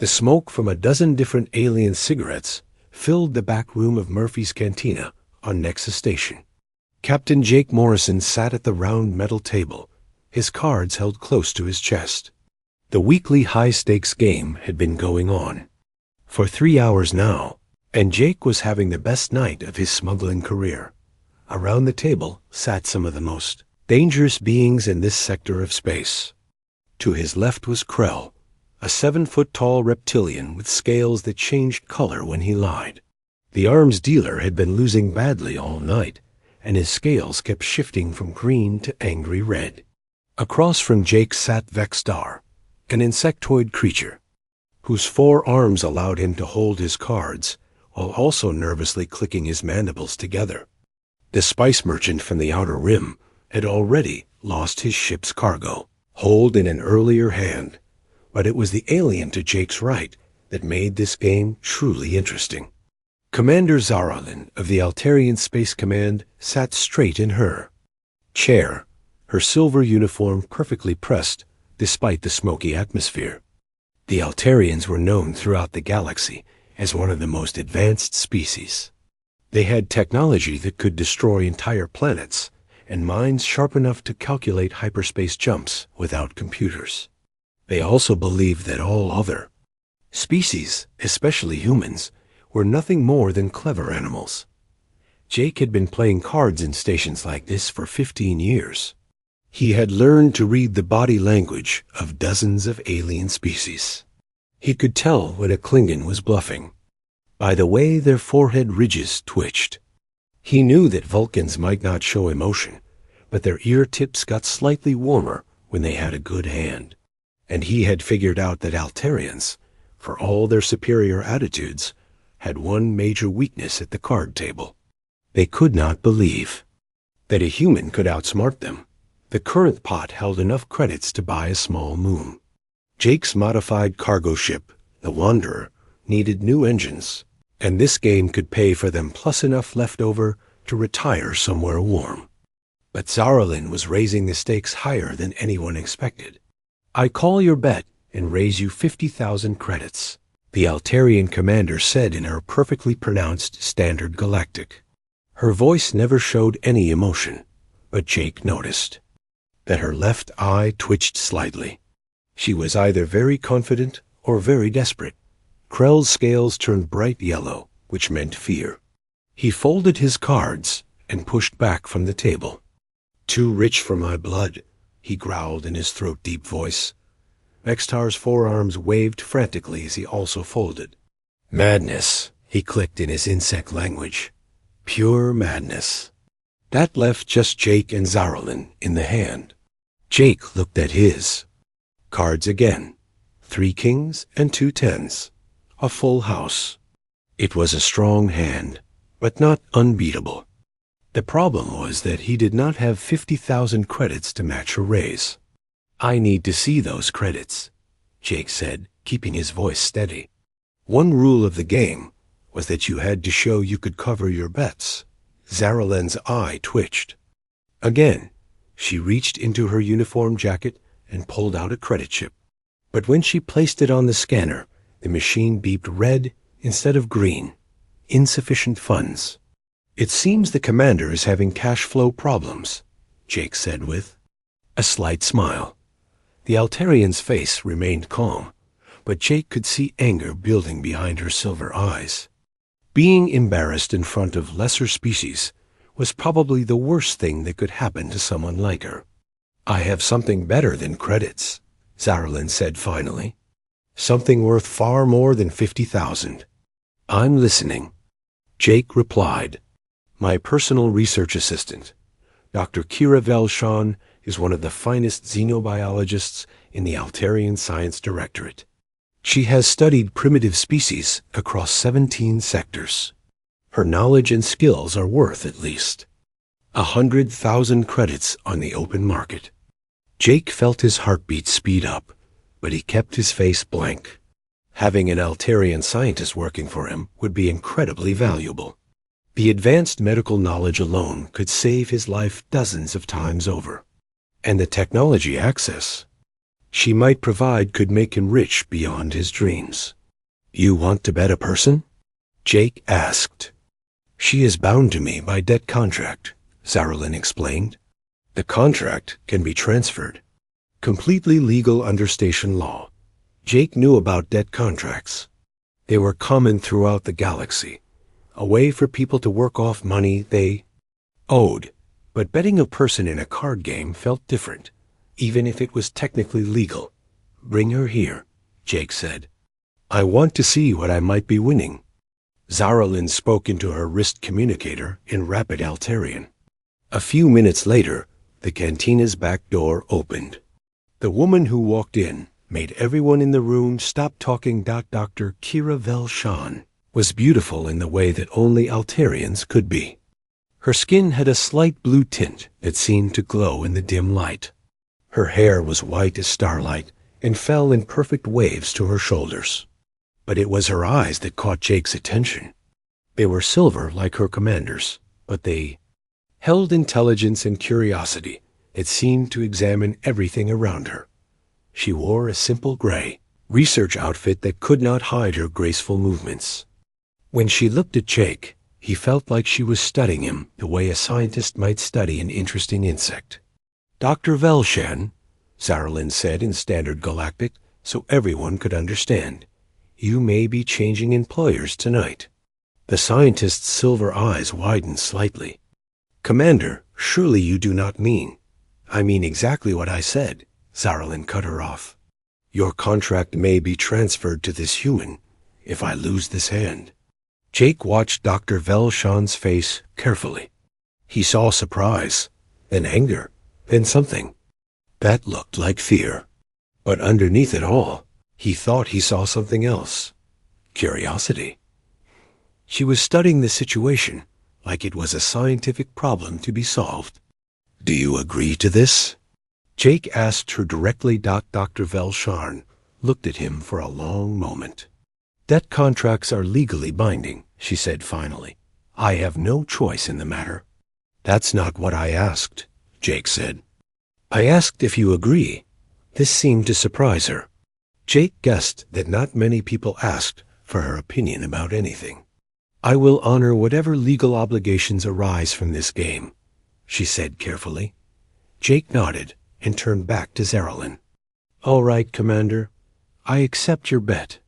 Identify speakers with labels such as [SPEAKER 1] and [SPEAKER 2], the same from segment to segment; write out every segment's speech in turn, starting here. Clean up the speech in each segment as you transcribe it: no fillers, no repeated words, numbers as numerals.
[SPEAKER 1] The smoke from a dozen different alien cigarettes filled the back room of Murphy's Cantina on Nexus Station. Captain Jake Morrison sat at the round metal table, his cards held close to his chest. The weekly high-stakes game had been going on for 3 hours now, and Jake was having the best night of his smuggling career. Around the table sat some of the most dangerous beings in this sector of space. To his left was Krell, a 7-foot-tall reptilian with scales that changed color when he lied. The arms dealer had been losing badly all night, and his scales kept shifting from green to angry red. Across from Jake sat Vexstar, an insectoid creature, whose 4 arms allowed him to hold his cards while also nervously clicking his mandibles together. The spice merchant from the Outer Rim had already lost his ship's cargo, hold in an earlier hand, but it was the alien to Jake's right that made this game truly interesting. Commander Zaralin of the Altarian Space Command sat straight in her chair, her silver uniform perfectly pressed despite the smoky atmosphere. The Altarians were known throughout the galaxy as one of the most advanced species. They had technology that could destroy entire planets and minds sharp enough to calculate hyperspace jumps without computers. They also believed that all other species, especially humans, were nothing more than clever animals. Jake had been playing cards in stations like this for 15 years. He had learned to read the body language of dozens of alien species. He could tell when a Klingon was bluffing by the way their forehead ridges twitched. He knew that Vulcans might not show emotion, but their ear tips got slightly warmer when they had a good hand. And he had figured out that Altarians, for all their superior attitudes, had one major weakness at the card table. They could not believe that a human could outsmart them. The current pot held enough credits to buy a small moon. Jake's modified cargo ship, the Wanderer, needed new engines, and this game could pay for them plus enough left over to retire somewhere warm. But Zaralin was raising the stakes higher than anyone expected. "I call your bet and raise you 50,000 credits," the Altarian commander said in her perfectly pronounced Standard Galactic. Her voice never showed any emotion, but Jake noticed that her left eye twitched slightly. She was either very confident or very desperate. Krell's scales turned bright yellow, which meant fear. He folded his cards and pushed back from the table. "Too rich for my blood," he growled in his throat-deep voice. Vexstar's forearms waved frantically as he also folded. "Madness," he clicked in his insect language. "Pure madness." That left just Jake and Zaralin in the hand. Jake looked at his cards again. 3 kings and 2 tens. A full house. It was a strong hand, but not unbeatable. The problem was that he did not have 50,000 credits to match a raise. "I need to see those credits," Jake said, keeping his voice steady. One rule of the game was that you had to show you could cover your bets. Zaralin's eye twitched. Again, she reached into her uniform jacket and pulled out a credit chip. But when she placed it on the scanner, the machine beeped red instead of green. Insufficient funds. "It seems the commander is having cash flow problems," Jake said with a slight smile. The Altarian's face remained calm, but Jake could see anger building behind her silver eyes. Being embarrassed in front of lesser species was probably the worst thing that could happen to someone like her. "I have something better than credits," Zaralin said finally. "Something worth far more than 50,000. "I'm listening," Jake replied. "My personal research assistant, Dr. Kira Velshawn, is one of the finest xenobiologists in the Altarian Science Directorate. She has studied primitive species across 17 sectors. Her knowledge and skills are worth at least 100,000 credits on the open market." Jake felt his heartbeat speed up, but he kept his face blank. Having an Altarian scientist working for him would be incredibly valuable. The advanced medical knowledge alone could save his life dozens of times over. And the technology access. she might provide could make him rich beyond his dreams. You want to bet a person? Jake asked. She is bound to me by debt contract, Zaralyn explained. The contract can be transferred. Completely legal under station law. Jake knew about debt contracts. They were common throughout the galaxy, a way for people to work off money they owed. But betting a person in a card game felt different, even if it was technically legal. Bring her here, Jake said. I want to see what I might be winning. Zaralyn spoke into her wrist communicator in rapid Altarian. A few minutes later, the cantina's back door opened. The woman who walked in made everyone in the room stop talking. Dr. Kira Velshan was beautiful in the way that only Altarians could be. Her skin had a slight blue tint that seemed to glow in the dim light. Her hair was white as starlight and fell in perfect waves to her shoulders. But it was her eyes that caught Jake's attention. They were silver like her commander's, but they held intelligence and curiosity that seemed to examine everything around her. She wore a simple gray research outfit that could not hide her graceful movements. When she looked at Jake, he felt like she was studying him the way a scientist might study an interesting insect. Dr. Velshan, Zaralyn said in Standard Galactic so everyone could understand, you may be changing employers tonight. The scientist's silver eyes widened slightly. Commander, surely you do not mean. I mean exactly what I said. Zaralyn cut her off. Your contract may be transferred to this human if I lose this hand. Jake watched Dr. Velshan's face carefully. He saw surprise, then anger, then something that looked like fear. But underneath it all, he thought he saw something else. Curiosity. She was studying the situation like it was a scientific problem to be solved. Do you agree to this? Jake asked her directly. Dr. Velshan looked at him for a long moment. Debt contracts are legally binding, she said finally. I have no choice in the matter. That's not what I asked, Jake said. I asked if you agree. This seemed to surprise her. Jake guessed that not many people asked for her opinion about anything. I will honor whatever legal obligations arise from this game, she said carefully. Jake nodded and turned back to Zaralyn. All right, Commander. I accept your bet.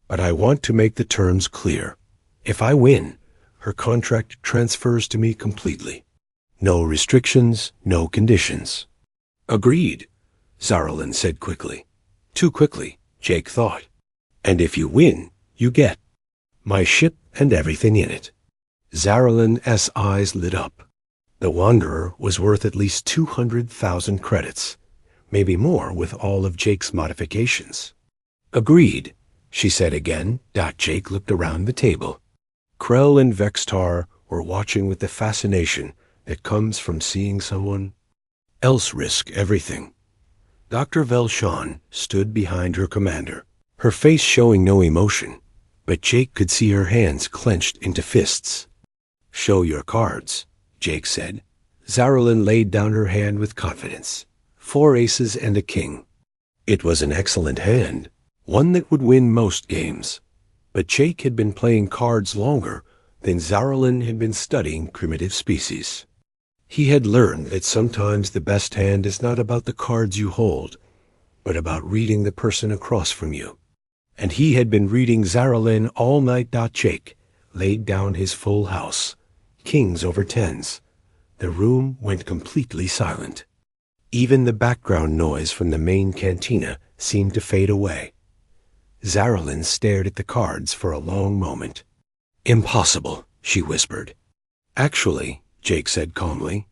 [SPEAKER 1] But I want to make the terms clear. If I win, her contract transfers to me completely. No restrictions, no conditions. Agreed, Zaralyn said quickly. Too quickly, Jake thought. And if you win, you get my ship and everything in it. Zaralyn's eyes lit up. The Wanderer was worth at least 200,000 credits, maybe more with all of Jake's modifications. Agreed, she said again. Jake looked around the table. Krell and Vextar were watching with the fascination that comes from seeing someone else risk everything. Dr. Velshan stood behind her commander, her face showing no emotion, but Jake could see her hands clenched into fists. Show your cards, Jake said. Zaralyn laid down her hand with confidence. 4 aces and a king. It was an excellent hand, one that would win most games. But Jake had been playing cards longer than Zaralyn had been studying primitive species. He had learned that sometimes the best hand is not about the cards you hold, but about reading the person across from you. And he had been reading Zaralyn all night. Jake laid down his full house, kings over tens. The room went completely silent. Even the background noise from the main cantina seemed to fade away. Zaralyn stared at the cards for a long moment. Impossible, she whispered. Actually, Jake said calmly,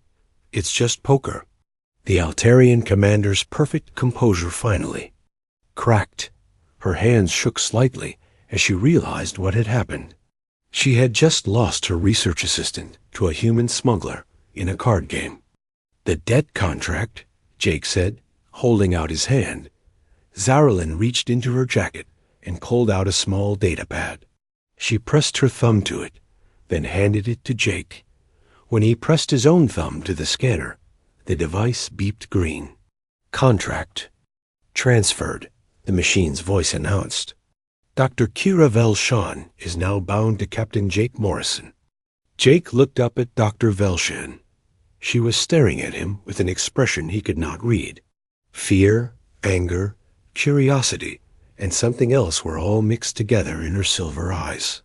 [SPEAKER 1] it's just poker. The Altarian commander's perfect composure finally cracked. Her hands shook slightly as she realized what had happened. She had just lost her research assistant to a human smuggler in a card game. The debt contract, Jake said, holding out his hand. Zaralyn reached into her jacket and pulled out a small data pad. She pressed her thumb to it, then handed it to Jake. When he pressed his own thumb to the scanner, the device beeped green. Contract. Transferred, the machine's voice announced. Dr. Kira Velshan is now bound to Captain Jake Morrison. Jake looked up at Dr. Velshan. She was staring at him with an expression he could not read. Fear, anger, curiosity, and something else were all mixed together in her silver eyes.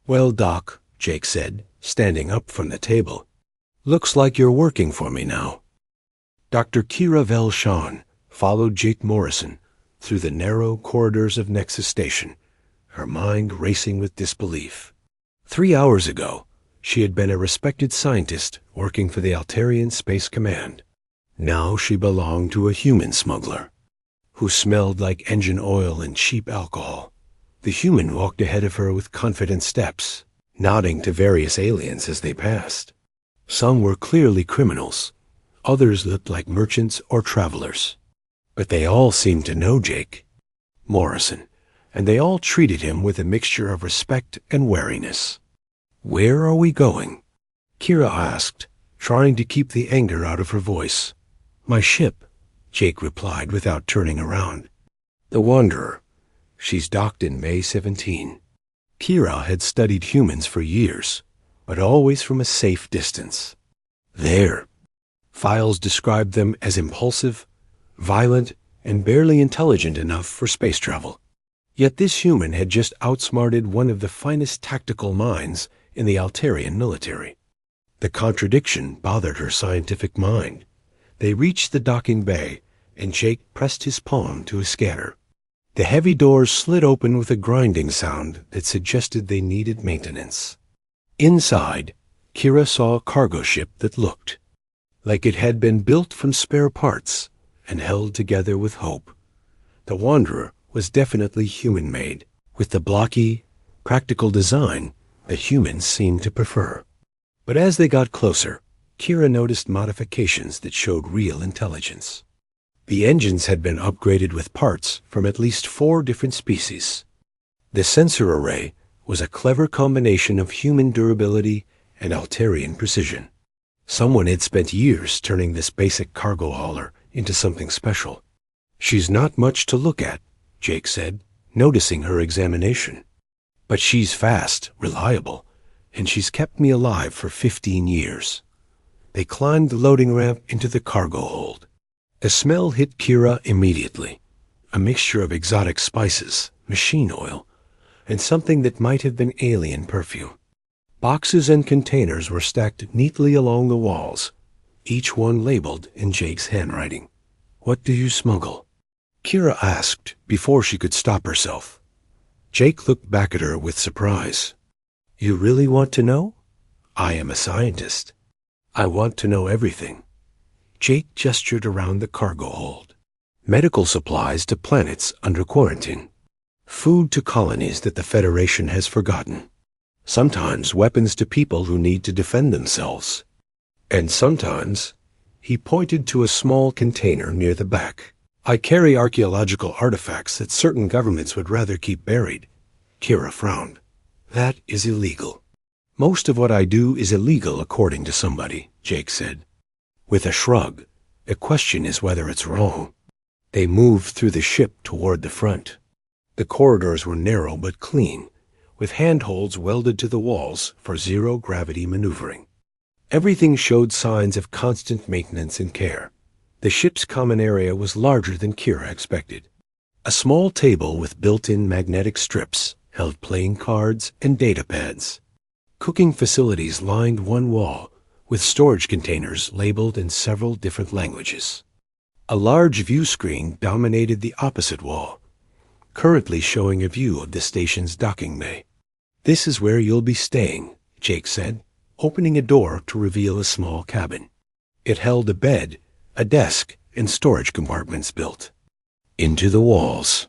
[SPEAKER 1] "Well, Doc," Jake said, standing up from the table. "Looks like you're working for me now." Dr. Kira Velshan followed Jake Morrison through the narrow corridors of Nexus Station, her mind racing with disbelief. 3 hours ago, she had been a respected scientist working for the Altarian Space Command. Now she belonged to a human smuggler who smelled like engine oil and cheap alcohol. The human walked ahead of her with confident steps, nodding to various aliens as they passed. Some were clearly criminals. Others looked like merchants or travelers. But they all seemed to know Jake Morrison, and they all treated him with a mixture of respect and wariness. "Where are we going?" Kira asked, trying to keep the anger out of her voice. "My ship," Jake replied without turning around. "The Wanderer. She's docked in May 17. Kira had studied humans for years, but always from a safe distance. There. Files described them as impulsive, violent, and barely intelligent enough for space travel. Yet this human had just outsmarted one of the finest tactical minds in the Altarian military. The contradiction bothered her scientific mind. They reached the docking bay, and Jake pressed his palm to his scanner. The heavy doors slid open with a grinding sound that suggested they needed maintenance. Inside, Kira saw a cargo ship that looked like it had been built from spare parts and held together with hope. The Wanderer was definitely human-made, with the blocky, practical design that humans seemed to prefer. But as they got closer, Kira noticed modifications that showed real intelligence. The engines had been upgraded with parts from at least 4 different species. The sensor array was a clever combination of human durability and Altarian precision. Someone had spent years turning this basic cargo hauler into something special. "She's not much to look at," Jake said, noticing her examination. "But she's fast, reliable, and she's kept me alive for 15 years. They climbed the loading ramp into the cargo hold. A smell hit Kira immediately, a mixture of exotic spices, machine oil, and something that might have been alien perfume. Boxes and containers were stacked neatly along the walls, each one labeled in Jake's handwriting. "What do you smuggle?" Kira asked before she could stop herself. Jake looked back at her with surprise. "You really want to know? I am a scientist. I want to know everything." Jake gestured around the cargo hold. "Medical supplies to planets under quarantine. Food to colonies that the Federation has forgotten. Sometimes weapons to people who need to defend themselves. And sometimes," he pointed to a small container near the back, "I carry archaeological artifacts that certain governments would rather keep buried." Kira frowned. "That is illegal." "Most of what I do is illegal according to somebody," Jake said. With a shrug, the question is whether it's wrong. They moved through the ship toward the front. The corridors were narrow but clean, with handholds welded to the walls for zero-gravity maneuvering. Everything showed signs of constant maintenance and care. The ship's common area was larger than Kira expected. A small table with built-in magnetic strips held playing cards and data pads. Cooking facilities lined one wall, with storage containers labeled in several different languages. A large view screen dominated the opposite wall, currently showing a view of the station's docking bay. "This is where you'll be staying," Jake said, opening a door to reveal a small cabin. It held a bed, a desk, and storage compartments built into the walls.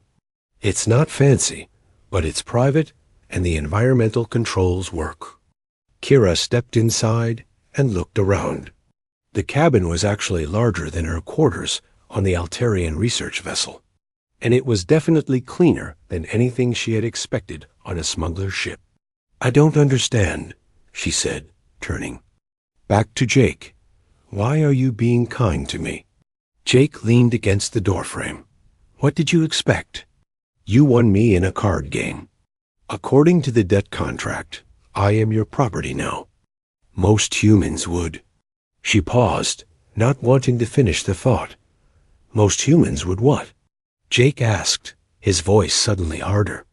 [SPEAKER 1] "It's not fancy, but it's private, and the environmental controls work." Kira stepped inside and looked around. The cabin was actually larger than her quarters on the Altarian research vessel, and it was definitely cleaner than anything she had expected on a smuggler ship. "I don't understand," she said, turning back to Jake. "Why are you being kind to me?" Jake leaned against the doorframe. What did you expect? You won me in a card game. According to the debt contract, I am your property now. Most humans would. She paused, not wanting to finish the thought. Most humans would what? Jake asked, his voice suddenly harder.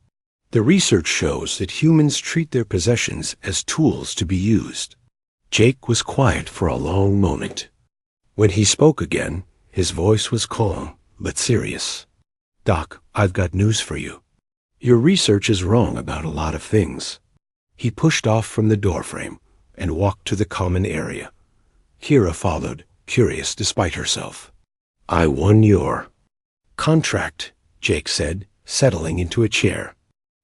[SPEAKER 1] The research shows that humans treat their possessions as tools to be used. Jake was quiet for a long moment. When he spoke again, his voice was calm, but serious. Doc, I've got news for you. Your research is wrong about a lot of things. He pushed off from the doorframe and walked to the common area. Kira followed, curious despite herself. I won your contract, Jake said, settling into a chair.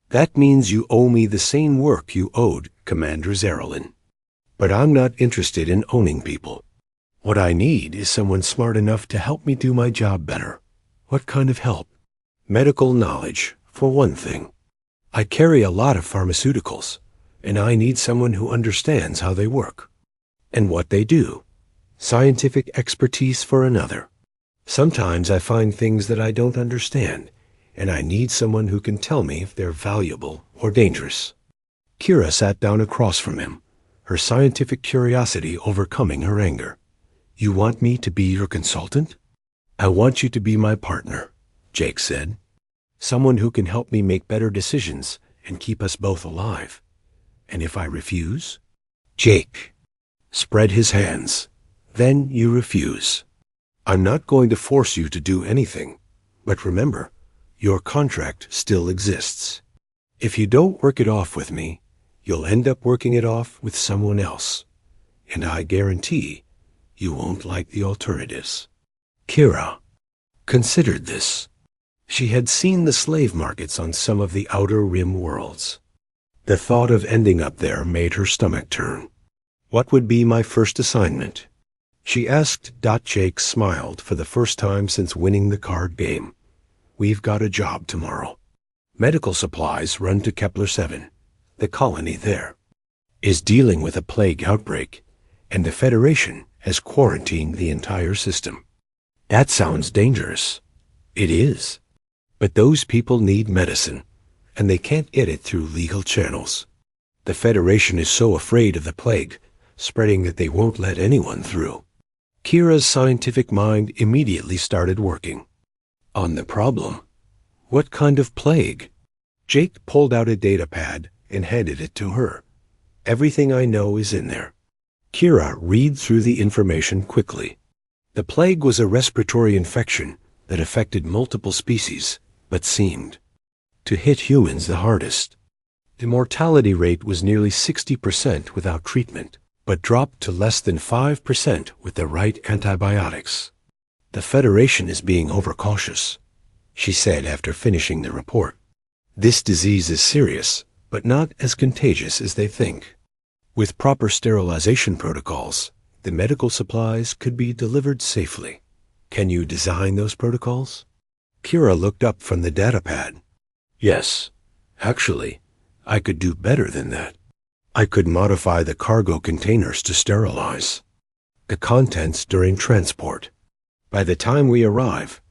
[SPEAKER 1] That means you owe me the same work you owed Commander Zerlin. But I'm not interested in owning people. What I need is someone smart enough to help me do my job better. What kind of help? Medical knowledge, for one thing. I carry a lot of pharmaceuticals, and I need someone who understands how they work and what they do. Scientific expertise for another. Sometimes I find things that I don't understand, and I need someone who can tell me if they're valuable or dangerous. Kira sat down across from him, her scientific curiosity overcoming her anger. You want me to be your consultant? I want you to be my partner, Jake said. Someone who can help me make better decisions and keep us both alive. And if I refuse? Jake spread his hands. Then you refuse. I'm not going to force you to do anything, but remember, your contract still exists. If you don't work it off with me, you'll end up working it off with someone else. And I guarantee you won't like the alternatives. Kira considered this. She had seen the slave markets on some of the Outer Rim worlds. The thought of ending up there made her stomach turn. What would be my first assignment? She asked. Jake smiled for the first time since winning the card game. We've got a job tomorrow. Medical supplies run to Kepler 7. The colony there is dealing with a plague outbreak, and the Federation has quarantined the entire system. That sounds dangerous. It is. But those people need medicine, and they can't get it through legal channels. The Federation is so afraid of the plague spreading that they won't let anyone through. Kira's scientific mind immediately started working on the problem. What kind of plague? Jake pulled out a data pad and handed it to her. Everything I know is in there. Kira read through the information quickly. The plague was a respiratory infection that affected multiple species, but seemed to hit humans the hardest. The mortality rate was nearly 60% without treatment, but dropped to less than 5% with the right antibiotics. The Federation is being overcautious, she said after finishing the report. This disease is serious, but not as contagious as they think. With proper sterilization protocols, the medical supplies could be delivered safely. Can you design those protocols? Kira looked up from the datapad. Yes, actually, I could do better than that. I could modify the cargo containers to sterilize the contents during transport. By the time we arrive,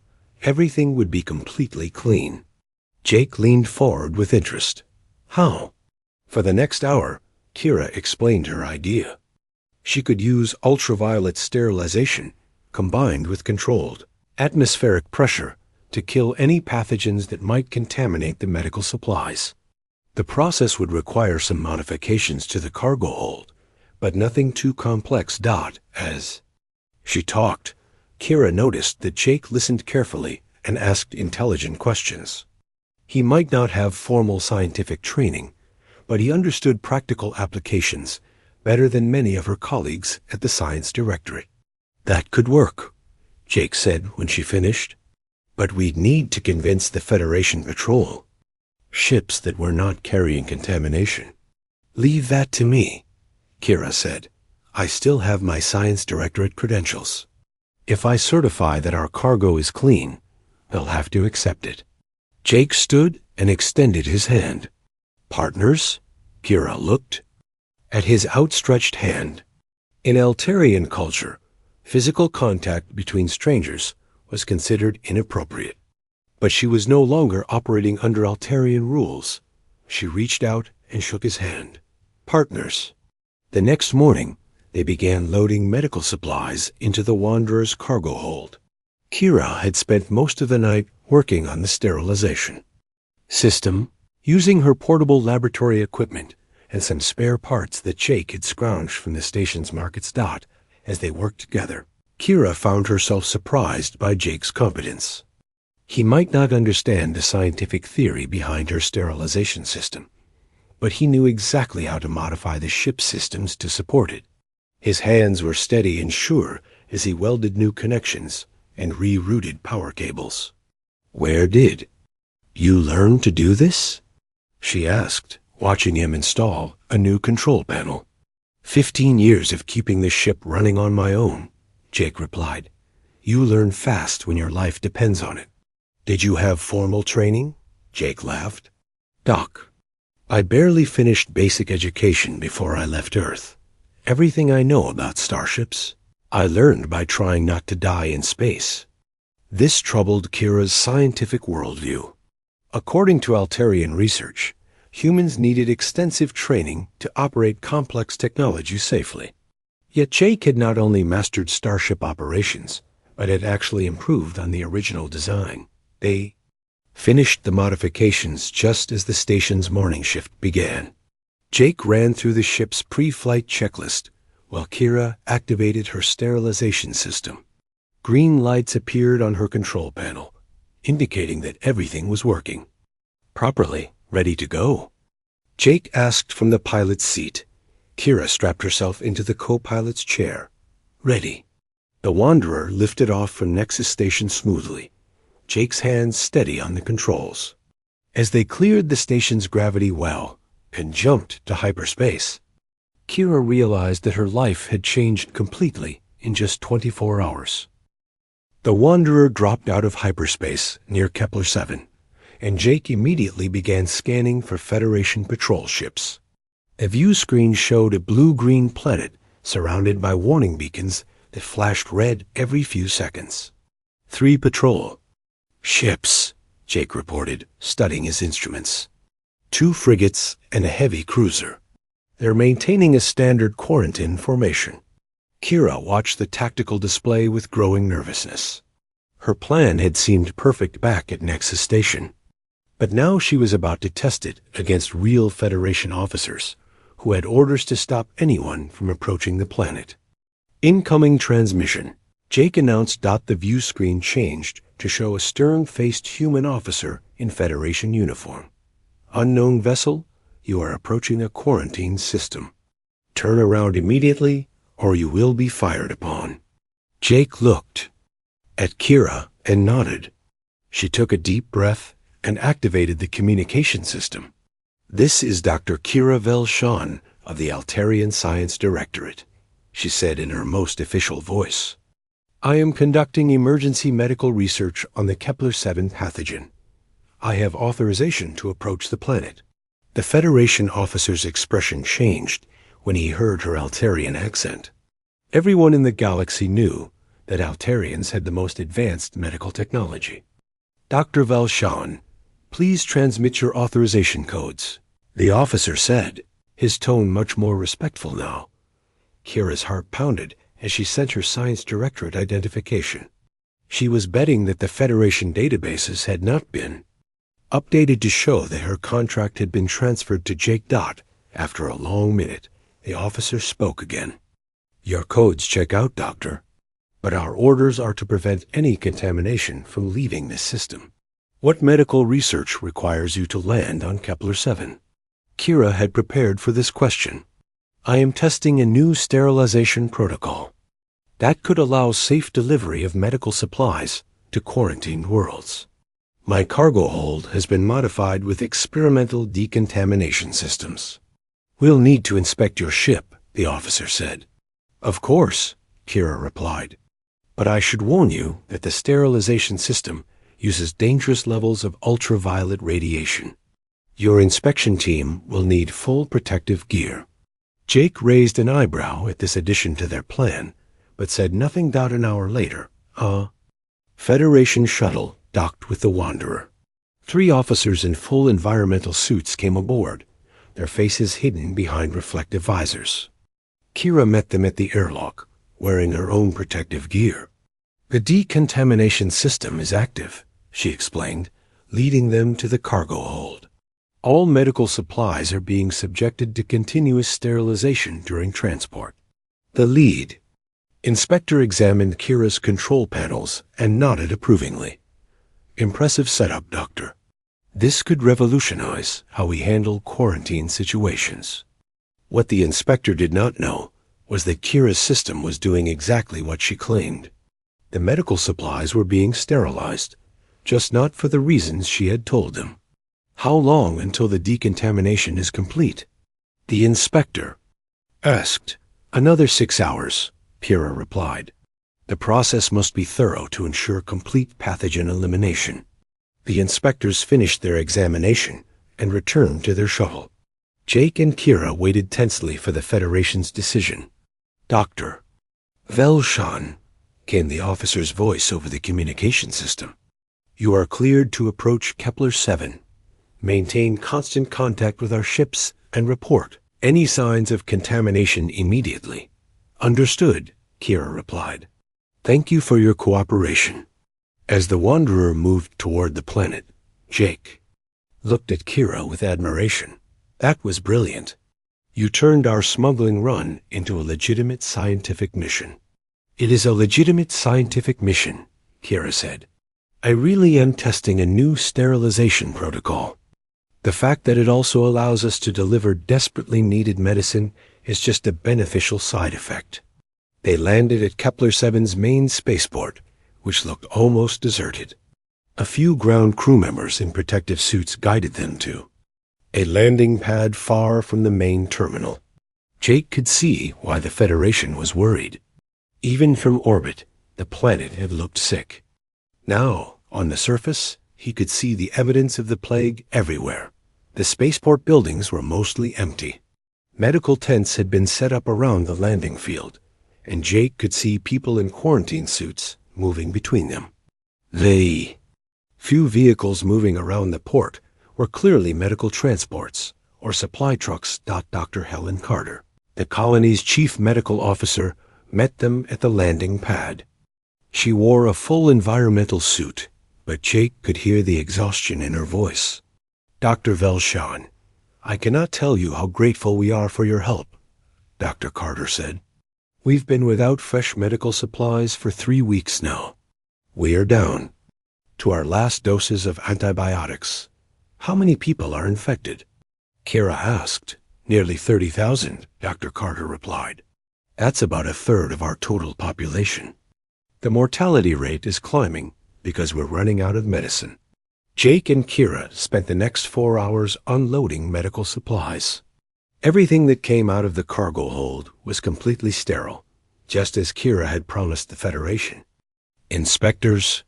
[SPEAKER 1] everything would be completely clean. Jake leaned forward with interest. How? For the next hour, Kira explained her idea. She could use ultraviolet sterilization combined with controlled atmospheric pressure to kill any pathogens that might contaminate the medical supplies. The process would require some modifications to the cargo hold, but nothing too complex. As she talked, Kira noticed that Jake listened carefully and asked intelligent questions. He might not have formal scientific training, but he understood practical applications better than many of her colleagues at the Science Directorate. That could work, Jake said when she finished. But we'd need to convince the Federation patrol. Ships that were not carrying contamination. Leave that to me, Kira said. I still have my Science Directorate credentials. If I certify that our cargo is clean, they'll have to accept it. Jake stood and extended his hand. Partners? Kira looked at his outstretched hand. In Eltarian culture, physical contact between strangers was considered inappropriate. But she was no longer operating under Altarian rules. She reached out and shook his hand. Partners. The next morning, they began loading medical supplies into the Wanderer's cargo hold. Kira had spent most of the night working on the sterilization system, using her portable laboratory equipment and some spare parts that Jake had scrounged from the station's market's dot. As they worked together, Kira found herself surprised by Jake's competence. He might not understand the scientific theory behind her sterilization system, but he knew exactly how to modify the ship's systems to support it. His hands were steady and sure as he welded new connections and rerouted power cables. "Where did you learn to do this?" she asked, watching him install a new control panel. 15 years of keeping the ship running on my own," Jake replied. "You learn fast when your life depends on it." "Did you have formal training?" Jake laughed. "Doc, I barely finished basic education before I left Earth. Everything I know about starships, I learned by trying not to die in space." This troubled Kira's scientific worldview. According to Altarian research, humans needed extensive training to operate complex technology safely. Yet Jake had not only mastered starship operations, but had actually improved on the original design. They finished the modifications just as the station's morning shift began. Jake ran through the ship's pre-flight checklist while Kira activated her sterilization system. Green lights appeared on her control panel, indicating that everything was working properly, ready to go. Jake asked from the pilot's seat. Kira strapped herself into the co-pilot's chair. "Ready." The Wanderer lifted off from Nexus Station smoothly, Jake's hands steady on the controls. As they cleared the station's gravity well and jumped to hyperspace, Kira realized that her life had changed completely in just 24 hours. The Wanderer dropped out of hyperspace near Kepler-7, and Jake immediately began scanning for Federation patrol ships. A view screen showed a blue-green planet surrounded by warning beacons that flashed red every few seconds. 3 patrol ships, Jake reported, studying his instruments. 2 frigates and a heavy cruiser. They're maintaining a standard quarantine formation. Kira watched the tactical display with growing nervousness. Her plan had seemed perfect back at Nexus Station, but now she was about to test it against real Federation officers who had orders to stop anyone from approaching the planet. Incoming transmission. Jake announced. The view screen changed to show a stern-faced human officer in Federation uniform. "Unknown vessel, you are approaching a quarantine system. Turn around immediately, or you will be fired upon." Jake looked at Kira and nodded. She took a deep breath and activated the communication system. "This is Dr. Kira Velshan of the Altarian Science Directorate," she said in her most official voice. "I am conducting emergency medical research on the Kepler-7 pathogen. I have authorization to approach the planet." The Federation officer's expression changed when he heard her Altarian accent. Everyone in the galaxy knew that Altarians had the most advanced medical technology. "Dr. Velshan, please transmit your authorization codes," the officer said, his tone much more respectful now. Kira's heart pounded as she sent her Science Directorate identification. She was betting that the Federation databases had not been updated to show that her contract had been transferred to Jake. After a long minute, the officer spoke again. "Your codes check out, Doctor, but our orders are to prevent any contamination from leaving this system. What medical research requires you to land on Kepler-7? Kira had prepared for this question. "I am testing a new sterilization protocol that could allow safe delivery of medical supplies to quarantined worlds. My cargo hold has been modified with experimental decontamination systems." "We'll need to inspect your ship," the officer said. "Of course," Kira replied, "but I should warn you that the sterilization system uses dangerous levels of ultraviolet radiation. Your inspection team will need full protective gear." Jake raised an eyebrow at this addition to their plan, but said nothing. An hour later, a Federation shuttle docked with the Wanderer. 3 officers in full environmental suits came aboard, their faces hidden behind reflective visors. Kira met them at the airlock, wearing her own protective gear. "The decontamination system is active," she explained, leading them to the cargo hold. "All medical supplies are being subjected to continuous sterilization during transport." The lead inspector examined Kira's control panels and nodded approvingly. "Impressive setup, Doctor. This could revolutionize how we handle quarantine situations." What the inspector did not know was that Kira's system was doing exactly what she claimed. The medical supplies were being sterilized, just not for the reasons she had told them. "How long until the decontamination is complete?" the inspector asked. "Another 6 hours," Kira replied. "The process must be thorough to ensure complete pathogen elimination." The inspectors finished their examination and returned to their shuttle. Jake and Kira waited tensely for the Federation's decision. "Dr. Velshan," came the officer's voice over the communication system. "You are cleared to approach Kepler 7. Maintain constant contact with our ships and report any signs of contamination immediately." "Understood," Kira replied. "Thank you for your cooperation." As the Wanderer moved toward the planet, Jake looked at Kira with admiration. "That was brilliant. You turned our smuggling run into a legitimate scientific mission." "It is a legitimate scientific mission," Kira said. "I really am testing a new sterilization protocol. The fact that it also allows us to deliver desperately needed medicine is just a beneficial side effect." They landed at Kepler 7's main spaceport, which looked almost deserted. A few ground crew members in protective suits guided them to a landing pad far from the main terminal. Jake could see why the Federation was worried. Even from orbit, the planet had looked sick. Now, on the surface, he could see the evidence of the plague everywhere. The spaceport buildings were mostly empty. Medical tents had been set up around the landing field, and Jake could see people in quarantine suits moving between them. The few vehicles moving around the port were clearly medical transports or supply trucks. Dr. Helen Carter, the colony's chief medical officer, met them at the landing pad. She wore a full environmental suit, but Jake could hear the exhaustion in her voice. "Dr. Velshan, I cannot tell you how grateful we are for your help," Dr. Carter said. "We've been without fresh medical supplies for 3 weeks now. We are down to our last doses of antibiotics. How many people are infected?" Kira asked. "Nearly 30,000, Dr. Carter replied. "That's about a third of our total population. The mortality rate is climbing because we're running out of medicine." Jake and Kira spent the next 4 hours unloading medical supplies. Everything that came out of the cargo hold was completely sterile, just as Kira had promised the Federation. Inspectors,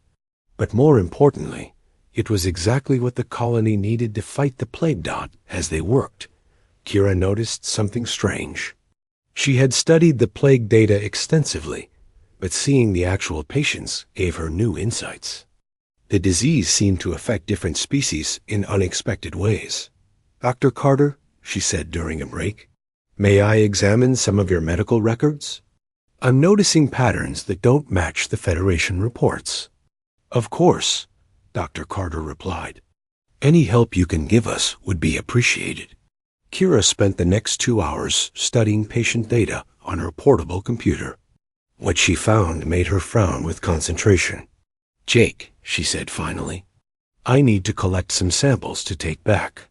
[SPEAKER 1] but more importantly, it was exactly what the colony needed to fight the plague. As they worked, Kira noticed something strange. She had studied the plague data extensively, but seeing the actual patients gave her new insights. The disease seemed to affect different species in unexpected ways. "Dr. Carter," she said during a break, "may I examine some of your medical records? I'm noticing patterns that don't match the Federation reports." "Of course," Dr. Carter replied. "Any help you can give us would be appreciated." Kira spent the next 2 hours studying patient data on her portable computer. What she found made her frown with concentration. "Jake," she said finally, "I need to collect some samples to take back."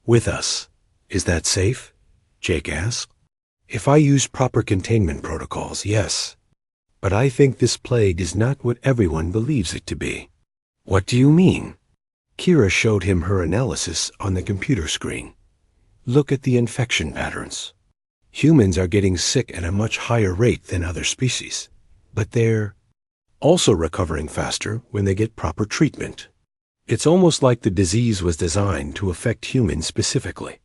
[SPEAKER 1] "With us. Is that safe?" Jake asked. "If I use proper containment protocols, yes. But I think this plague is not what everyone believes it to be." "What do you mean?" Kira showed him her analysis on the computer screen. "Look at the infection patterns. Humans are getting sick at a much higher rate than other species, but they're also recovering faster when they get proper treatment. It's almost like the disease was designed to affect humans specifically."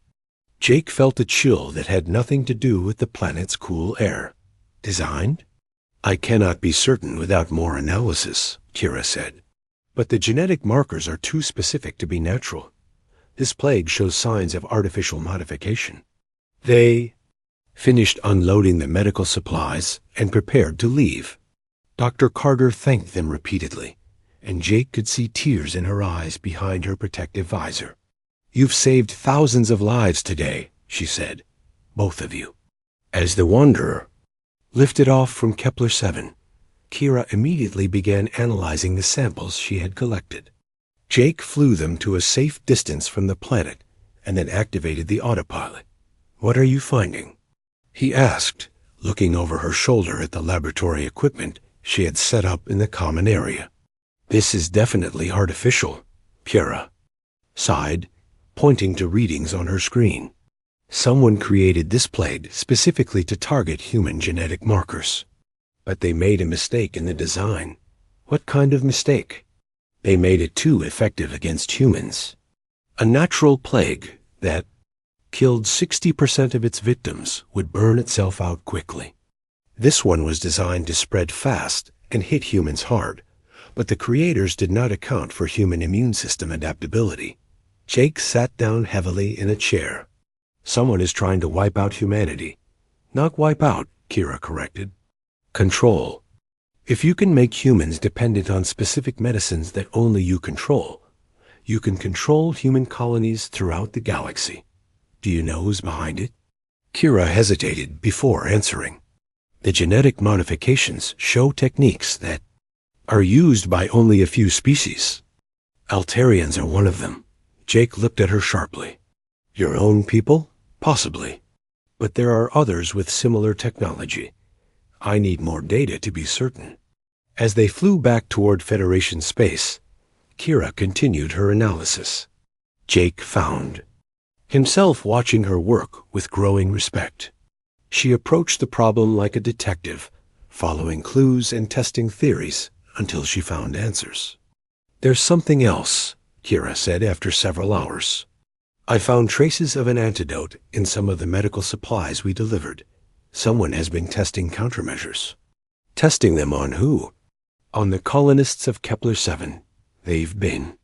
[SPEAKER 1] Jake felt a chill that had nothing to do with the planet's cool air. "Designed? I cannot be certain without more analysis," Kira said. But the genetic markers are too specific to be natural. This plague shows signs of artificial modification. They finished unloading the medical supplies and prepared to leave. Dr. Carter thanked them repeatedly, and Jake could see tears in her eyes behind her protective visor. "You've saved thousands of lives today," she said, "both of you." As the Wanderer lifted off from Kepler-7, Kira immediately began analyzing the samples she had collected. Jake flew them to a safe distance from the planet and then activated the autopilot. "What are you finding?" he asked, looking over her shoulder at the laboratory equipment she had set up in the common area. "This is definitely artificial," Kira sighed, pointing to readings on her screen. "Someone created this plague specifically to target human genetic markers. But they made a mistake in the design." "What kind of mistake?" "They made it too effective against humans. A natural plague that killed 60% of its victims would burn itself out quickly. This one was designed to spread fast and hit humans hard, but the creators did not account for human immune system adaptability." Jake sat down heavily in a chair. "Someone is trying to wipe out humanity." "Not wipe out," Kira corrected. "Control. If you can make humans dependent on specific medicines that only you can control human colonies throughout the galaxy. Do you know who's behind it?" Kira hesitated before answering. "The genetic modifications show techniques that are used by only a few species. Altarians are one of them." Jake looked at her sharply. "Your own people? Possibly. But there are others with similar technology. I need more data to be certain." As they flew back toward Federation space, Kira continued her analysis. Jake found himself watching her work with growing respect. She approached the problem like a detective, following clues and testing theories until she found answers. "There's something else," Kira said after several hours. "I found traces of an antidote in some of the medical supplies we delivered. Someone has been testing countermeasures." "Testing them on who?" "On the colonists of Kepler-7. They've been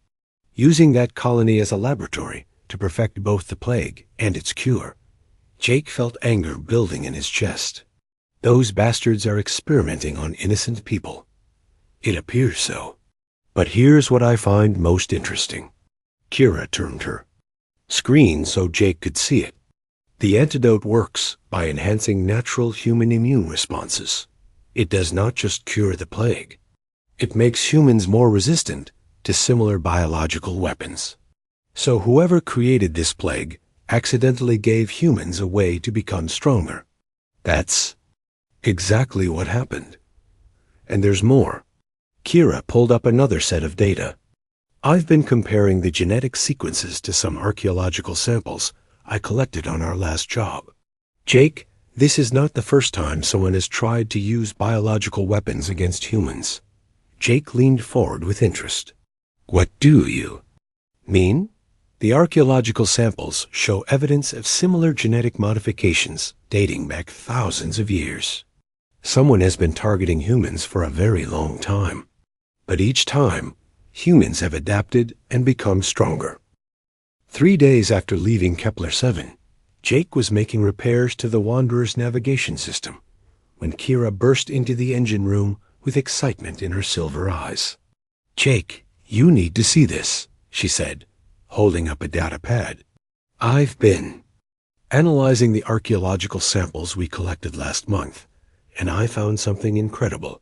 [SPEAKER 1] using that colony as a laboratory to perfect both the plague and its cure." Jake felt anger building in his chest. "Those bastards are experimenting on innocent people." "It appears so. But here's what I find most interesting." Kira turned her screen so Jake could see it. "The antidote works by enhancing natural human immune responses. It does not just cure the plague. It makes humans more resistant to similar biological weapons. So whoever created this plague accidentally gave humans a way to become stronger." "That's exactly what happened. And there's more." Kira pulled up another set of data. "I've been comparing the genetic sequences to some archaeological samples I collected on our last job. Jake, this is not the first time someone has tried to use biological weapons against humans." Jake leaned forward with interest. "What do you mean?" "The archaeological samples show evidence of similar genetic modifications dating back thousands of years. Someone has been targeting humans for a very long time. But each time, humans have adapted and become stronger." 3 days after leaving Kepler-7, Jake was making repairs to the Wanderer's navigation system when Kira burst into the engine room with excitement in her silver eyes. "Jake, you need to see this," she said, holding up a data pad. "I've been analyzing the archaeological samples we collected last month, and I found something incredible."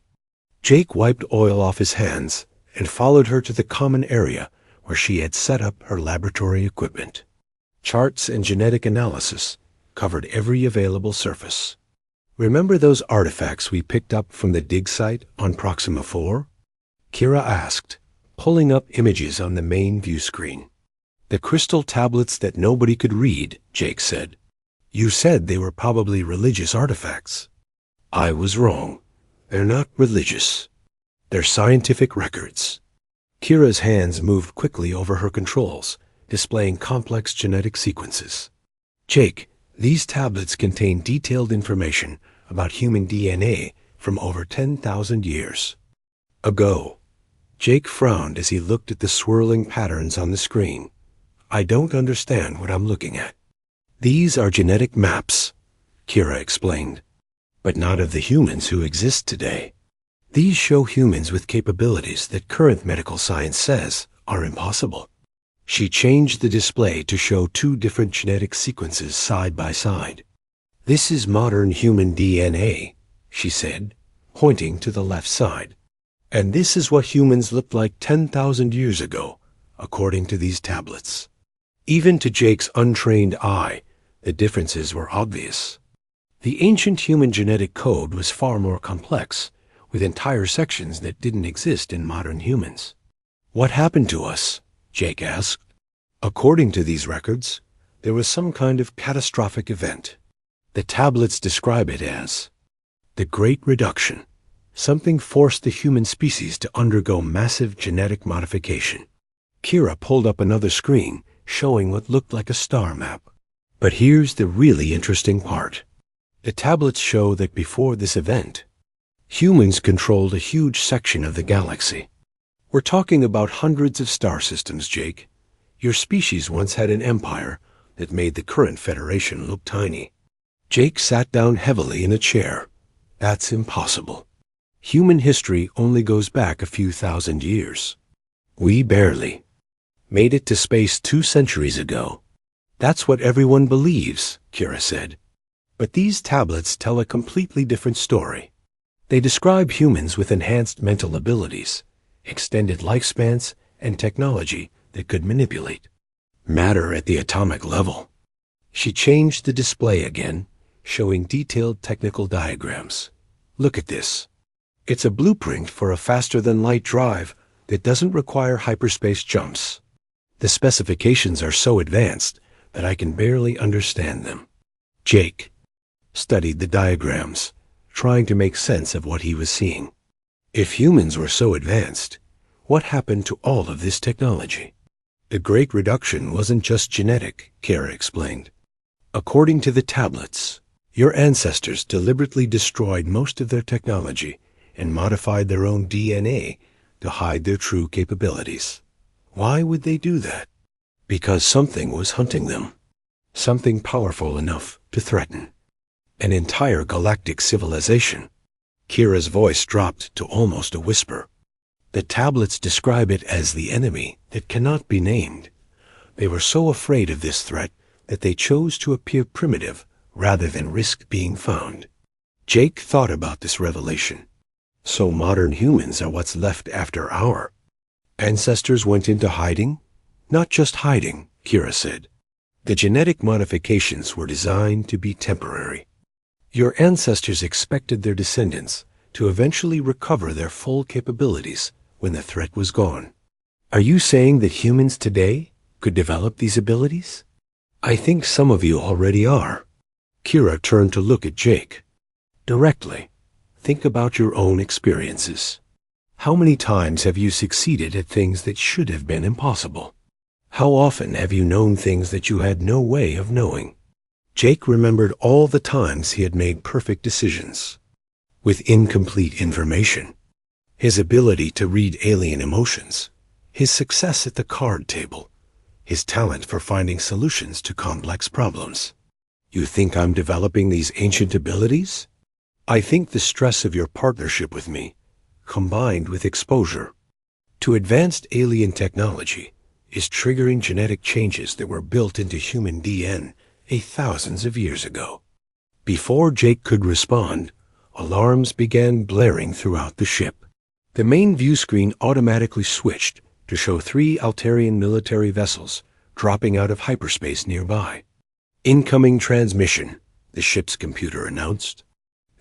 [SPEAKER 1] Jake wiped oil off his hands and followed her to the common area where she had set up her laboratory equipment. Charts and genetic analysis covered every available surface. "Remember those artifacts we picked up from the dig site on Proxima 4? Kira asked, pulling up images on the main view screen. "The crystal tablets that nobody could read," Jake said. "You said they were probably religious artifacts." "I was wrong. They're not religious. They're scientific records." Kira's hands moved quickly over her controls, displaying complex genetic sequences. "Jake, these tablets contain detailed information about human DNA from over 10,000 years ago." Jake frowned as he looked at the swirling patterns on the screen. I don't understand what I'm looking at. These are genetic maps, Kira explained, but not of the humans who exist today. These show humans with capabilities that current medical science says are impossible. She changed the display to show two different genetic sequences side by side. This is modern human DNA, she said, pointing to the left side. And this is what humans looked like 10,000 years ago, according to these tablets. Even to Jake's untrained eye, the differences were obvious. The ancient human genetic code was far more complex, with entire sections that didn't exist in modern humans. What happened to us? Jake asked. According to these records, there was some kind of catastrophic event. The tablets describe it as the Great Reduction. Something forced the human species to undergo massive genetic modification. Kira pulled up another screen, showing what looked like a star map. But here's the really interesting part. The tablets show that before this event, humans controlled a huge section of the galaxy. We're talking about hundreds of star systems, Jake. Your species once had an empire that made the current Federation look tiny. Jake sat down heavily in a chair. That's impossible. Human history only goes back a few thousand years. We barely made it to space 2 centuries ago. That's what everyone believes, Kira said. But these tablets tell a completely different story. They describe humans with enhanced mental abilities, extended lifespans, and technology that could manipulate matter at the atomic level. She changed the display again, showing detailed technical diagrams. Look at this. It's a blueprint for a faster-than-light drive that doesn't require hyperspace jumps. The specifications are so advanced that I can barely understand them. Jake studied the diagrams, trying to make sense of what he was seeing. If humans were so advanced, what happened to all of this technology? The Great Reduction wasn't just genetic, Kira explained. According to the tablets, your ancestors deliberately destroyed most of their technology and modified their own DNA to hide their true capabilities. Why would they do that? Because something was hunting them. Something powerful enough to threaten an entire galactic civilization. Kira's voice dropped to almost a whisper. The tablets describe it as the enemy that cannot be named. They were so afraid of this threat that they chose to appear primitive rather than risk being found. Jake thought about this revelation. So modern humans are what's left after our ancestors went into hiding? Not just hiding, Kira said. The genetic modifications were designed to be temporary. Your ancestors expected their descendants to eventually recover their full capabilities when the threat was gone. Are you saying that humans today could develop these abilities? I think some of you already are. Kira turned to look at Jake. Directly. Think about your own experiences. How many times have you succeeded at things that should have been impossible? How often have you known things that you had no way of knowing? Jake remembered all the times he had made perfect decisions with incomplete information. His ability to read alien emotions, his success at the card table, his talent for finding solutions to complex problems. You think I'm developing these ancient abilities? I think the stress of your partnership with me, combined with exposure to advanced alien technology, is triggering genetic changes that were built into human DNA thousands of years ago. Before Jake could respond, alarms began blaring throughout the ship. The main view screen automatically switched to show 3 Altarian military vessels dropping out of hyperspace nearby. Incoming transmission, the ship's computer announced.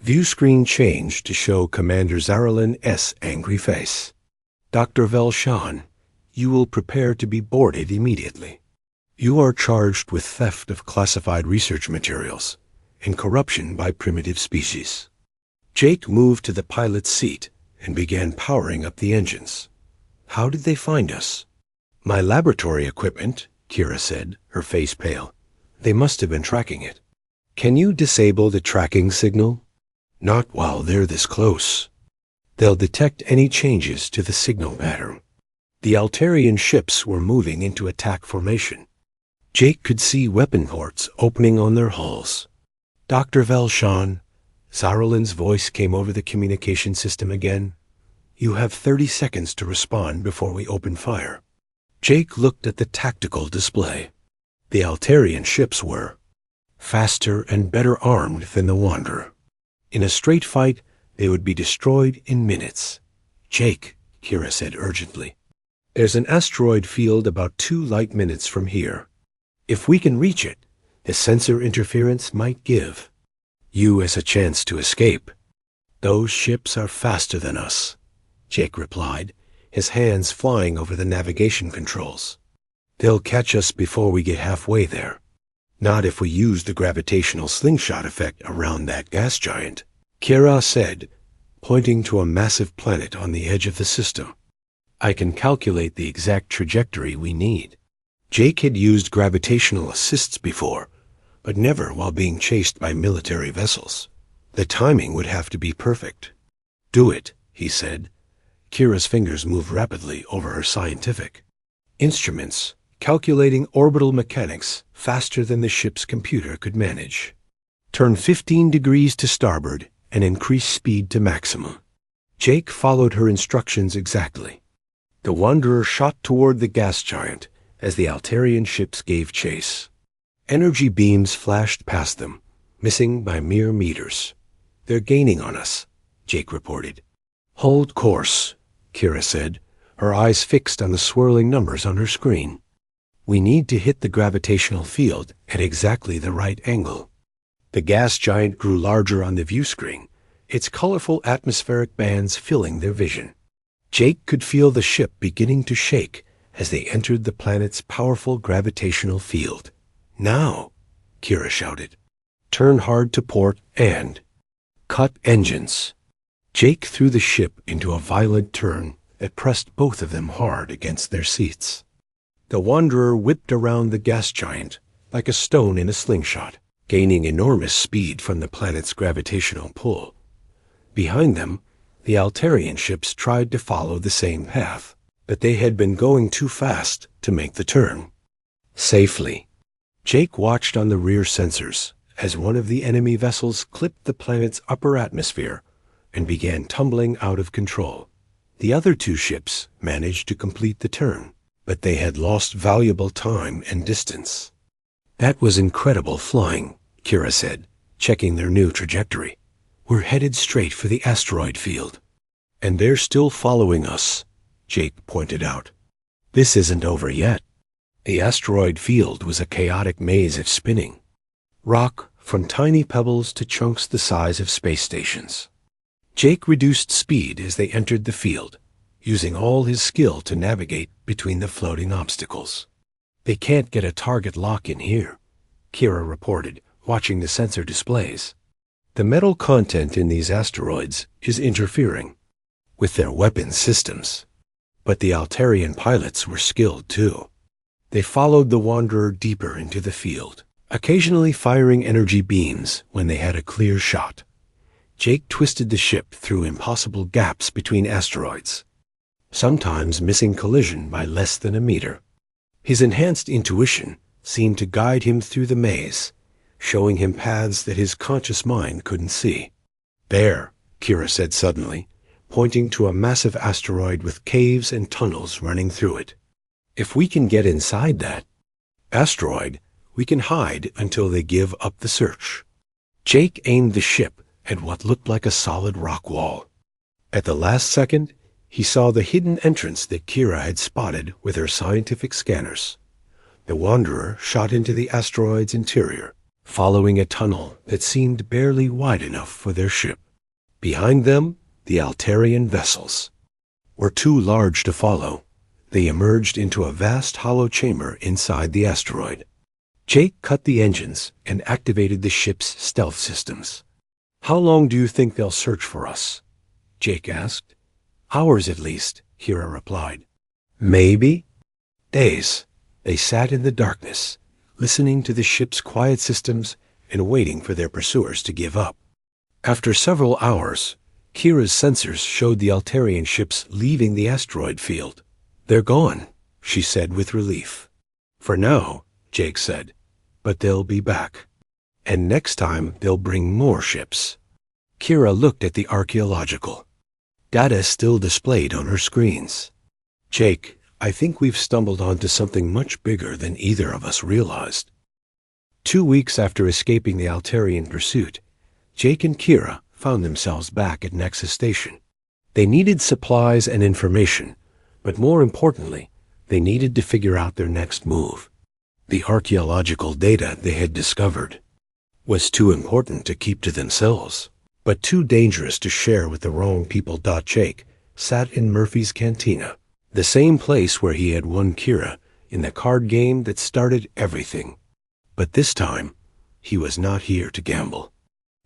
[SPEAKER 1] View screen changed to show Commander Zarelin S. angry face. Dr. Velshan, you will prepare to be boarded immediately. You are charged with theft of classified research materials and corruption by primitive species. Jake moved to the pilot's seat and began powering up the engines. How did they find us? My laboratory equipment, Kira said, her face pale. They must have been tracking it. Can you disable the tracking signal? Not while they're this close. They'll detect any changes to the signal pattern. The Altarian ships were moving into attack formation. Jake could see weapon ports opening on their hulls. Dr. Velshawn, Zarolin's voice came over the communication system again. You have 30 seconds to respond before we open fire. Jake looked at the tactical display. The Altarian ships were faster and better armed than the Wanderer. In a straight fight, they would be destroyed in minutes. Jake, Kira said urgently. There's an asteroid field about 2 light minutes from here. If we can reach it, the sensor interference might give you as a chance to escape. Those ships are faster than us, Jake replied, his hands flying over the navigation controls. They'll catch us before we get halfway there. Not if we use the gravitational slingshot effect around that gas giant, Kira said, pointing to a massive planet on the edge of the system. I can calculate the exact trajectory we need. Jake had used gravitational assists before, but never while being chased by military vessels. The timing would have to be perfect. Do it, he said. Kira's fingers moved rapidly over her scientific instruments, calculating orbital mechanics faster than the ship's computer could manage. Turn 15 degrees to starboard and increase speed to maximum. Jake followed her instructions exactly. The Wanderer shot toward the gas giant as the Altarian ships gave chase. Energy beams flashed past them, missing by mere meters. They're gaining on us, Jake reported. Hold course, Kira said, her eyes fixed on the swirling numbers on her screen. We need to hit the gravitational field at exactly the right angle. The gas giant grew larger on the view screen, its colorful atmospheric bands filling their vision. Jake could feel the ship beginning to shake as they entered the planet's powerful gravitational field. Now, Kira shouted. Turn hard to port and cut engines. Jake threw the ship into a violent turn that pressed both of them hard against their seats. The Wanderer whipped around the gas giant like a stone in a slingshot, gaining enormous speed from the planet's gravitational pull. Behind them, the Altarian ships tried to follow the same path, but they had been going too fast to make the turn safely. Jake watched on the rear sensors as one of the enemy vessels clipped the planet's upper atmosphere and began tumbling out of control. The other 2 ships managed to complete the turn, but they had lost valuable time and distance. That was incredible flying, Kira said, checking their new trajectory. We're headed straight for the asteroid field. And they're still following us, Jake pointed out. This isn't over yet. The asteroid field was a chaotic maze of spinning rock from tiny pebbles to chunks the size of space stations. Jake reduced speed as they entered the field, using all his skill to navigate between the floating obstacles. They can't get a target lock in here, Kira reported, watching the sensor displays. The metal content in these asteroids is interfering with their weapon systems. But the Altarian pilots were skilled too. They followed the Wanderer deeper into the field, occasionally firing energy beams when they had a clear shot. Jake twisted the ship through impossible gaps between asteroids, sometimes missing collision by less than a meter. His enhanced intuition seemed to guide him through the maze, showing him paths that his conscious mind couldn't see. There, Kira said suddenly, pointing to a massive asteroid with caves and tunnels running through it. If we can get inside that asteroid, we can hide until they give up the search. Jake aimed the ship at what looked like a solid rock wall. At the last second, he saw the hidden entrance that Kira had spotted with her scientific scanners. The Wanderer shot into the asteroid's interior, following a tunnel that seemed barely wide enough for their ship. Behind them, the Altarian vessels were too large to follow. They emerged into a vast hollow chamber inside the asteroid. Jake cut the engines and activated the ship's stealth systems. How long do you think they'll search for us? Jake asked. Hours at least, Kira replied. Maybe days. They sat in the darkness, listening to the ship's quiet systems and waiting for their pursuers to give up. After several hours, Kira's sensors showed the Altarian ships leaving the asteroid field. "They're gone," she said with relief. "For now," Jake said, "but they'll be back. And next time they'll bring more ships." Kira looked at the archaeological data still displayed on her screens. "Jake, I think we've stumbled onto something much bigger than either of us realized." 2 weeks after escaping the Altarian pursuit, Jake and Kira found themselves back at Nexus Station. They needed supplies and information, but more importantly, they needed to figure out their next move. The archaeological data they had discovered was too important to keep to themselves, but too dangerous to share with the wrong people. Jake sat in Murphy's cantina, the same place where he had won Kira in the card game that started everything. But this time, he was not here to gamble.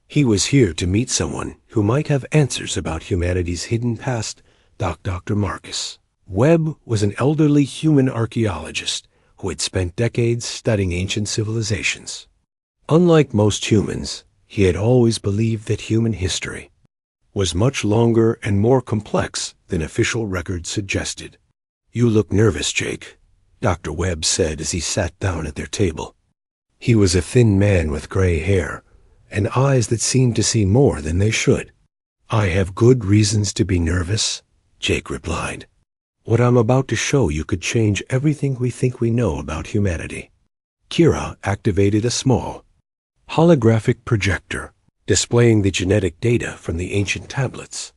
[SPEAKER 1] He was here to meet someone who might have answers about humanity's hidden past. Dr. Marcus Webb was an elderly human archaeologist who had spent decades studying ancient civilizations. Unlike most humans, he had always believed that human history was much longer and more complex than official records suggested. "You look nervous, Jake," Dr. Webb said as he sat down at their table. He was a thin man with gray hair and eyes that seemed to see more than they should. "I have good reasons to be nervous," Jake replied. "What I'm about to show you could change everything we think we know about humanity." Kira activated a small holographic projector, displaying the genetic data from the ancient tablets.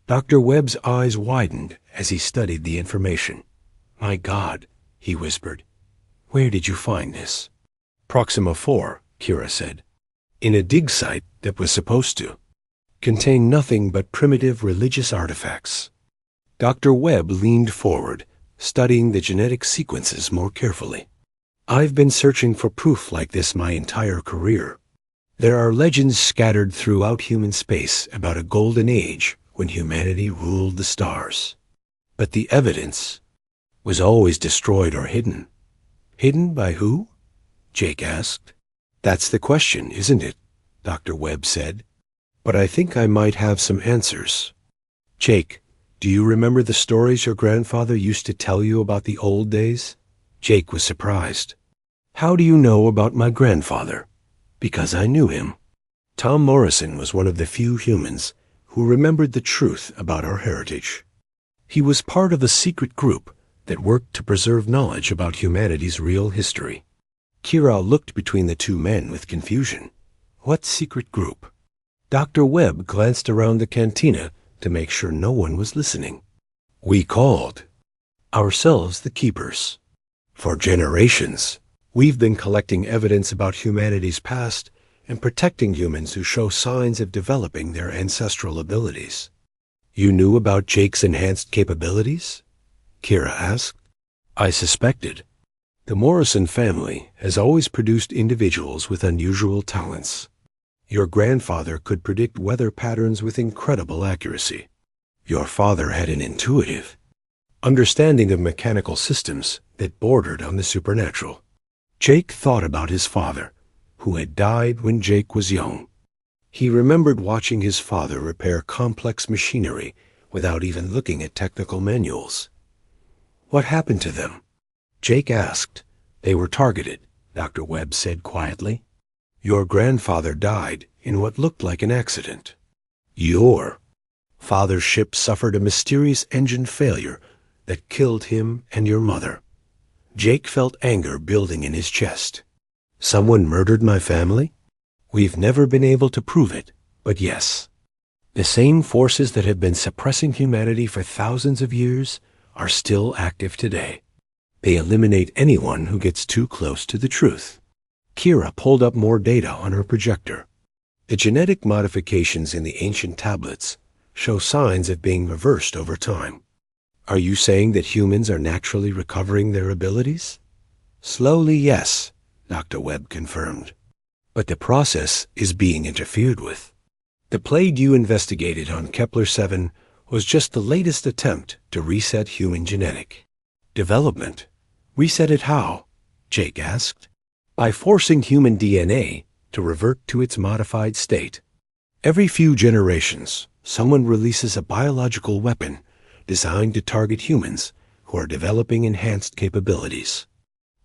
[SPEAKER 1] Dr. Webb's eyes widened as he studied the information. "My God," he whispered. "Where did you find this?" "Proxima 4, Kira said. "In a dig site that was supposed to contain nothing but primitive religious artifacts." Dr. Webb leaned forward, studying the genetic sequences more carefully. "I've been searching for proof like this my entire career. There are legends scattered throughout human space about a golden age when humanity ruled the stars. But the evidence was always destroyed or hidden." "Hidden by who?" Jake asked. "That's the question, isn't it?" Dr. Webb said. "But I think I might have some answers." "Jake, do you remember the stories your grandfather used to tell you about the old days?" Jake was surprised. "How do you know about my grandfather?" "Because I knew him." Tom Morrison was one of the few humans who remembered the truth about our heritage. He was part of a secret group that worked to preserve knowledge about humanity's real history. Kira looked between the two men with confusion. What secret group? Dr. Webb glanced around the cantina to make sure no one was listening. "We called ourselves the Keepers. For generations, we've been collecting evidence about humanity's past and protecting humans who show signs of developing their ancestral abilities." "You knew about Jake's enhanced capabilities?" Kira asked. "I suspected. The Morrison family has always produced individuals with unusual talents. Your grandfather could predict weather patterns with incredible accuracy. Your father had an intuitive understanding of mechanical systems that bordered on the supernatural." Jake thought about his father, who had died when Jake was young. He remembered watching his father repair complex machinery without even looking at technical manuals. "What happened to them?" Jake asked. "They were targeted," Dr. Webb said quietly. "Your grandfather died in what looked like an accident. Your father's ship suffered a mysterious engine failure that killed him and your mother." Jake felt anger building in his chest. "Someone murdered my family? We've never been able to prove it, but yes. The same forces that have been suppressing humanity for thousands of years are still active today. They eliminate anyone who gets too close to the truth." Kira pulled up more data on her projector. "The genetic modifications in the ancient tablets show signs of being reversed over time." "Are you saying that humans are naturally recovering their abilities?" "Slowly, yes," Dr. Webb confirmed. "But the process is being interfered with. The plague you investigated on Kepler-7 was just the latest attempt to reset human genetic development." "Reset it how?" Jake asked. "By forcing human DNA to revert to its modified state. Every few generations, someone releases a biological weapon designed to target humans who are developing enhanced capabilities.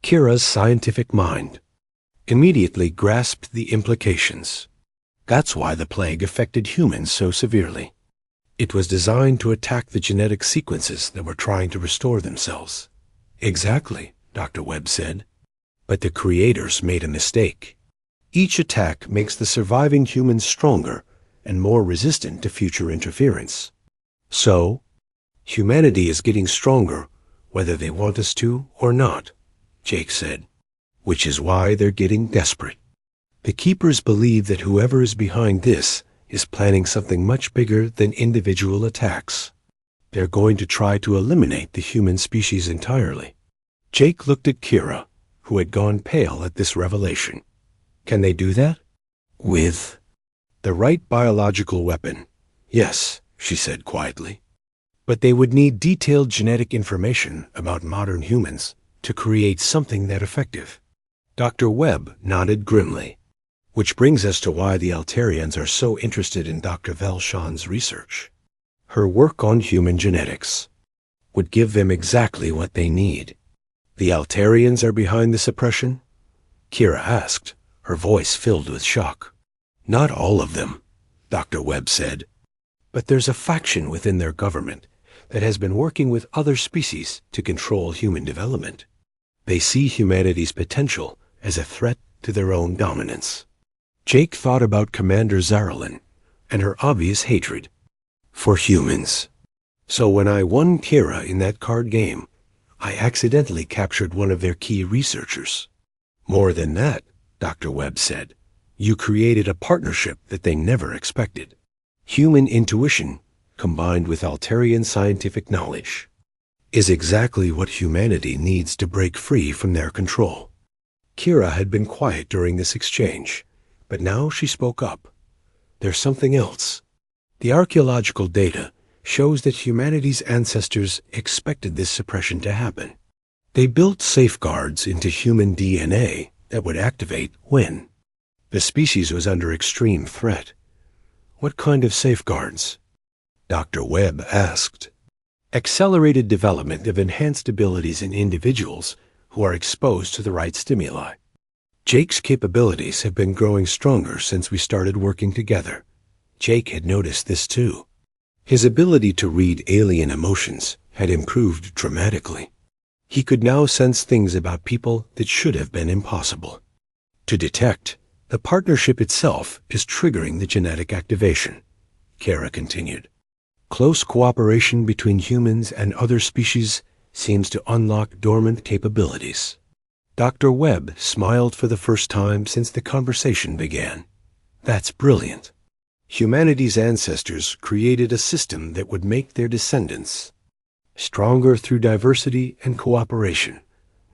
[SPEAKER 1] Kira's scientific mind immediately grasped the implications. That's why the plague affected humans so severely. It was designed to attack the genetic sequences that were trying to restore themselves. Exactly, Dr. Webb said. But the creators made a mistake. Each attack makes the surviving humans stronger and more resistant to future interference. So, humanity is getting stronger whether they want us to or not, Jake said, which is why they're getting desperate. The Keepers believe that whoever is behind this is planning something much bigger than individual attacks. They're going to try to eliminate the human species entirely. Jake looked at Kira, who had gone pale at this revelation. Can they do that? With the right biological weapon. Yes, she said quietly. But they would need detailed genetic information about modern humans to create something that effective. Dr. Webb nodded grimly. Which brings us to why the Altarians are so interested in Dr. Velshan's research. Her work on human genetics would give them exactly what they need. The Altarians are behind the suppression? Kira asked, her voice filled with shock. Not all of them, Dr. Webb said. But there's a faction within their government that has been working with other species to control human development. They see humanity's potential as a threat to their own dominance. Jake thought about Commander Zarelin and her obvious hatred for humans. So when I won Kira in that card game, I accidentally captured one of their key researchers. More than that, Dr. Webb said, you created a partnership that they never expected. Human intuition, combined with Altarian scientific knowledge, is exactly what humanity needs to break free from their control. Kira had been quiet during this exchange, but now she spoke up. There's something else. The archaeological data shows that humanity's ancestors expected this suppression to happen. They built safeguards into human DNA that would activate when the species was under extreme threat. What kind of safeguards? Dr. Webb asked. Accelerated development of enhanced abilities in individuals who are exposed to the right stimuli. Jake's capabilities have been growing stronger since we started working together. Jake had noticed this too. His ability to read alien emotions had improved dramatically. He could now sense things about people that should have been impossible to detect. The partnership itself is triggering the genetic activation, Kara continued. Close cooperation between humans and other species seems to unlock dormant capabilities. Dr. Webb smiled for the first time since the conversation began. That's brilliant. Humanity's ancestors created a system that would make their descendants stronger through diversity and cooperation,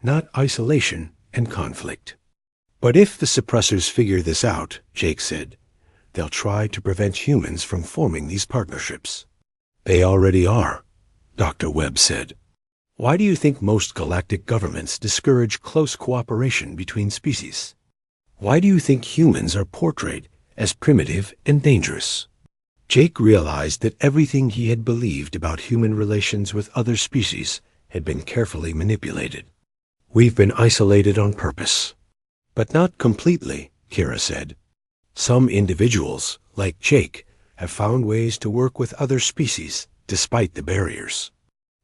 [SPEAKER 1] not isolation and conflict. But if the suppressors figure this out, Jake said, they'll try to prevent humans from forming these partnerships. They already are, Dr. Webb said. Why do you think most galactic governments discourage close cooperation between species? Why do you think humans are portrayed as primitive and dangerous? Jake realized that everything he had believed about human relations with other species had been carefully manipulated. We've been isolated on purpose. But not completely, Kira said. Some individuals, like Jake, have found ways to work with other species despite the barriers.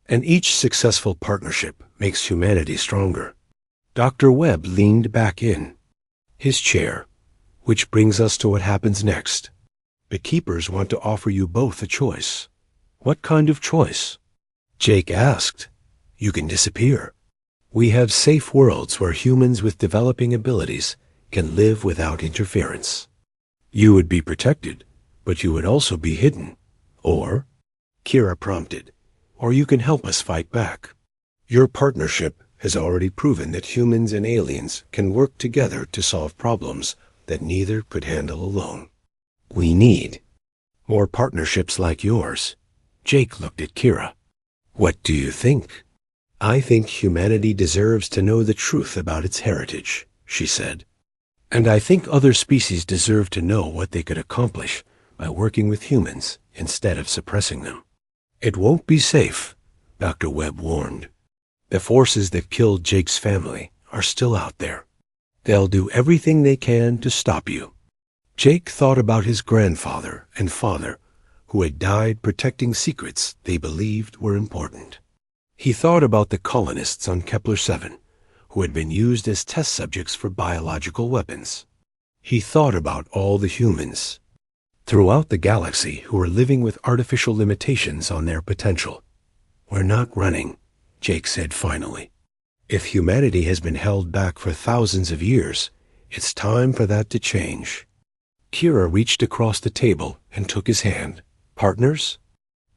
[SPEAKER 1] And each successful partnership makes humanity stronger. Dr. Webb leaned back in his chair, which brings us to what happens next. The Keepers want to offer you both a choice. What kind of choice? Jake asked. You can disappear. We have safe worlds where humans with developing abilities can live without interference. You would be protected, but you would also be hidden. Or, Kira prompted, or you can help us fight back. Your partnership has already proven that humans and aliens can work together to solve problems that neither could handle alone. We need more partnerships like yours. Jake looked at Kira. What do you think? I think humanity deserves to know the truth about its heritage, she said. And I think other species deserve to know what they could accomplish by working with humans instead of suppressing them. It won't be safe, Dr. Webb warned. The forces that killed Jake's family are still out there. They'll do everything they can to stop you. Jake thought about his grandfather and father, who had died protecting secrets they believed were important. He thought about the colonists on Kepler-7, who had been used as test subjects for biological weapons. He thought about all the humans throughout the galaxy who were living with artificial limitations on their potential. We're not running, Jake said finally. If humanity has been held back for thousands of years, it's time for that to change. Kira reached across the table and took his hand. Partners?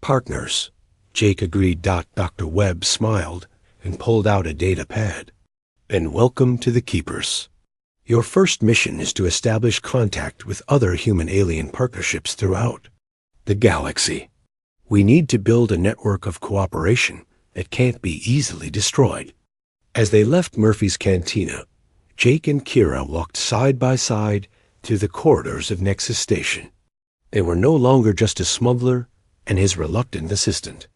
[SPEAKER 1] Partners, Jake agreed. Dr. Webb smiled and pulled out a data pad. Then welcome to the Keepers. Your first mission is to establish contact with other human-alien partnerships throughout the galaxy. We need to build a network of cooperation that can't be easily destroyed. As they left Murphy's Cantina, Jake and Kira walked side by side through the corridors of Nexus Station. They were no longer just a smuggler and his reluctant assistant.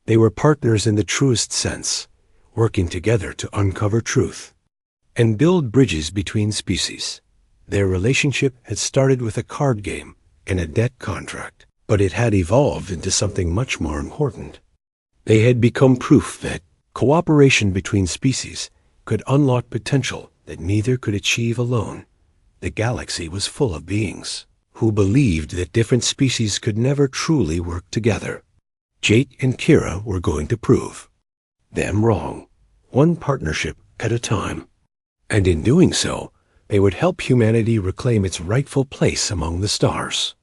[SPEAKER 1] They were partners in the truest sense, working together to uncover truth and build bridges between species. Their relationship had started with a card game and a debt contract, but it had evolved into something much more important. They had become proof that cooperation between species could unlock potential that neither could achieve alone. The galaxy was full of beings who believed that different species could never truly work together. Jake and Kira were going to prove them wrong, one partnership at a time. And in doing so, they would help humanity reclaim its rightful place among the stars.